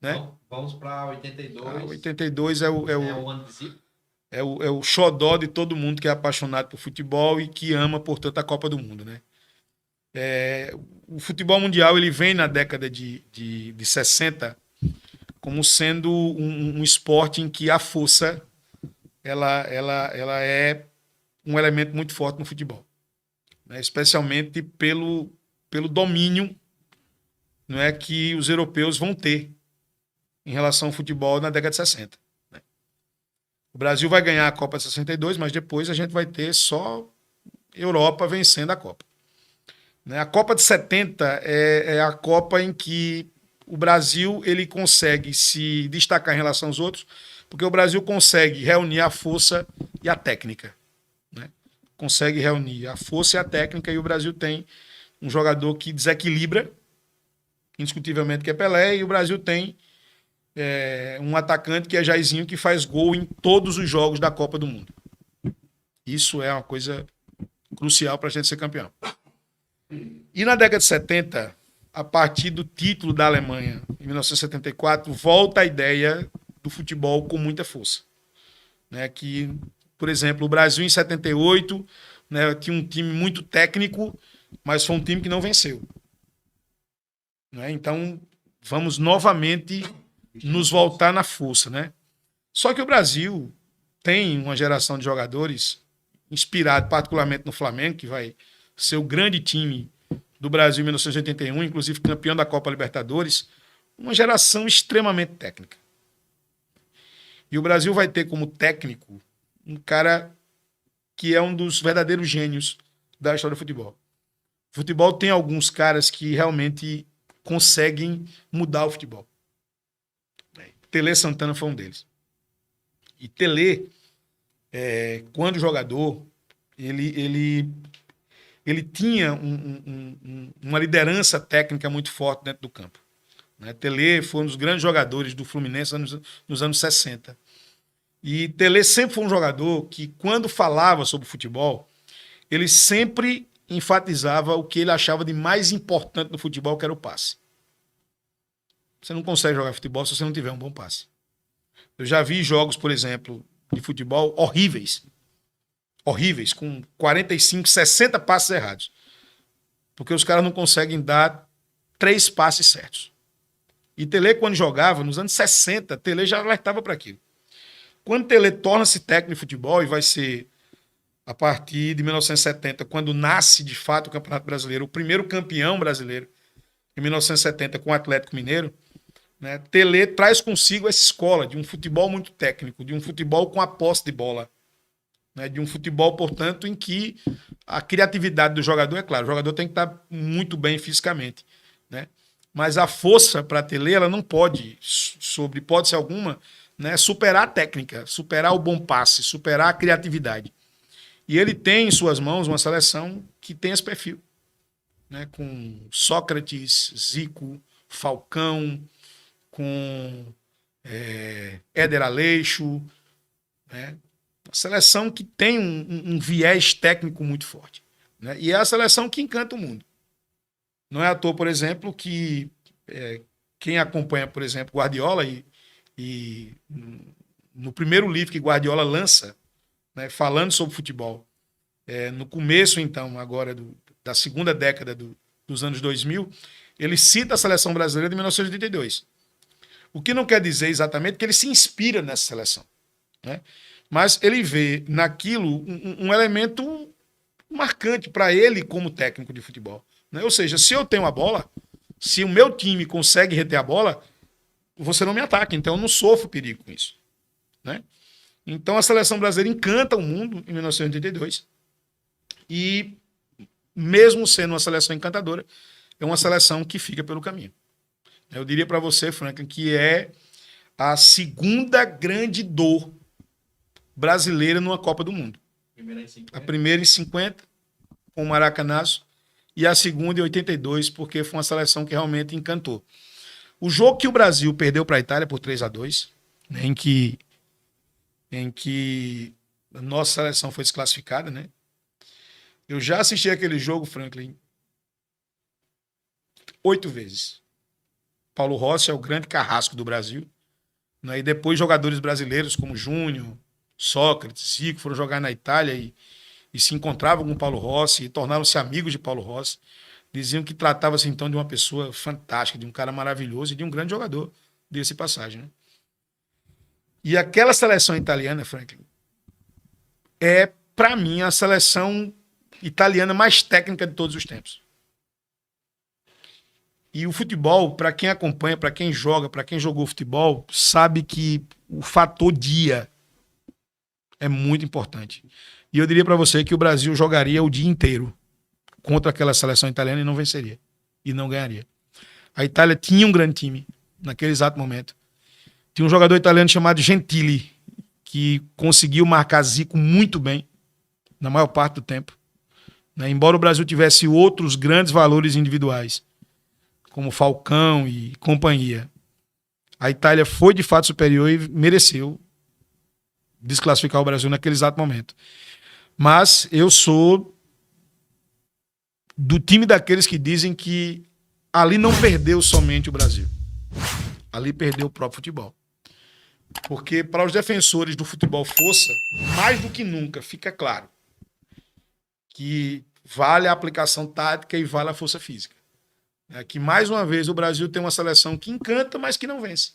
né? Vamos para 82. 82 É o ano de Zico. é o xodó de todo mundo que é apaixonado por futebol e que ama, portanto, a Copa do Mundo, né? O futebol mundial ele vem na década de 60 como sendo um esporte em que a força ela é um elemento muito forte no futebol, né? Especialmente pelo domínio, não é, que os europeus vão ter em relação ao futebol na década de 60. Né? O Brasil vai ganhar a Copa de 62, mas depois a gente vai ter só Europa vencendo a Copa. Né? A Copa de 70 é a Copa em que o Brasil ele consegue se destacar em relação aos outros, porque o Brasil consegue reunir a força e a técnica. Né? Consegue reunir a força e a técnica, e o Brasil tem um jogador que desequilibra, indiscutivelmente, que é Pelé, e o Brasil tem um atacante que é Jairzinho, que faz gol em todos os jogos da Copa do Mundo. Isso é uma coisa crucial para a gente ser campeão. E na década de 70, a partir do título da Alemanha, em 1974, volta a ideia do futebol com muita força. Né? Que, por exemplo, o Brasil em 78, né, tinha um time muito técnico, mas foi um time que não venceu. Né? Então, vamos novamente nos voltar na força. Né? Só que o Brasil tem uma geração de jogadores inspirado particularmente no Flamengo, que vai ser o grande time do Brasil em 1981, inclusive campeão da Copa Libertadores, uma geração extremamente técnica. E o Brasil vai ter como técnico um cara que é um dos verdadeiros gênios da história do futebol. O futebol tem alguns caras que realmente conseguem mudar o futebol. Tele Santana foi um deles. E Tele, quando jogador, ele tinha uma liderança técnica muito forte dentro do campo. Né? Tele foi um dos grandes jogadores do Fluminense nos anos 60. E Tele sempre foi um jogador que, quando falava sobre futebol, ele sempre enfatizava o que ele achava de mais importante no futebol, que era o passe. Você não consegue jogar futebol se você não tiver um bom passe. Eu já vi jogos, por exemplo, de futebol horríveis, com 45, 60 passes errados. Porque os caras não conseguem dar 3 passes certos. E Tele, quando jogava, nos anos 60, Tele já alertava para aquilo. Quando Tele torna-se técnico de futebol, e vai ser a partir de 1970, quando nasce de fato o Campeonato Brasileiro, o primeiro campeão brasileiro, em 1970, com o Atlético Mineiro, né, Tele traz consigo essa escola de um futebol muito técnico, de um futebol com a posse de bola. Né, de um futebol, portanto, em que a criatividade do jogador, é claro, o jogador tem que estar muito bem fisicamente. Né? Mas a força para Tele, ela não pode, sobre hipótese alguma, né, superar a técnica, superar o bom passe, superar a criatividade. E ele tem em suas mãos uma seleção que tem esse perfil. Né, com Sócrates, Zico, Falcão, com Éder Aleixo, né? Uma seleção que tem um viés técnico muito forte. Né? E é a seleção que encanta o mundo. Não é à toa, por exemplo, que quem acompanha, por exemplo, Guardiola e no primeiro livro que Guardiola lança, né, falando sobre futebol, no começo, então, agora da segunda década dos anos 2000, ele cita a seleção brasileira de 1982. O que não quer dizer exatamente que ele se inspira nessa seleção. Né? Mas ele vê naquilo um elemento marcante para ele como técnico de futebol. Né? Ou seja, se eu tenho a bola, se o meu time consegue reter a bola, você não me ataca, então eu não sofro perigo com isso. Né? Então a seleção brasileira encanta o mundo em 1982 e, mesmo sendo uma seleção encantadora, é uma seleção que fica pelo caminho. Eu diria para você, Franklin, que é a segunda grande dor brasileira numa Copa do Mundo. A primeira em 50, com o Maracanazo, e a segunda em 82, porque foi uma seleção que realmente encantou. O jogo que o Brasil perdeu para a Itália por 3-2, né, em que a nossa seleção foi desclassificada, né? Eu já assisti aquele jogo, Franklin, 8 vezes. Paulo Rossi é o grande carrasco do Brasil. Né? E depois jogadores brasileiros como Júnior, Sócrates, Zico foram jogar na Itália e se encontravam com Paulo Rossi e tornaram-se amigos de Paulo Rossi. Diziam que tratava-se então de uma pessoa fantástica, de um cara maravilhoso e de um grande jogador, diga-se passagem. Né? E aquela seleção italiana, Franklin, é, para mim, a seleção italiana mais técnica de todos os tempos. E o futebol, para quem acompanha, para quem joga, para quem jogou futebol, sabe que o fator dia é muito importante. E eu diria para você que o Brasil jogaria o dia inteiro contra aquela seleção italiana e não venceria. E não ganharia. A Itália tinha um grande time naquele exato momento. Tinha um jogador italiano chamado Gentili, que conseguiu marcar Zico muito bem, na maior parte do tempo. Né? Embora o Brasil tivesse outros grandes valores individuais, como Falcão e companhia, a Itália foi de fato superior e mereceu desclassificar o Brasil naquele exato momento. Mas eu sou do time daqueles que dizem que ali não perdeu somente o Brasil. Ali perdeu o próprio futebol. Porque para os defensores do futebol força, mais do que nunca, fica claro que vale a aplicação tática e vale a força física. É que, mais uma vez, o Brasil tem uma seleção que encanta, mas que não vence.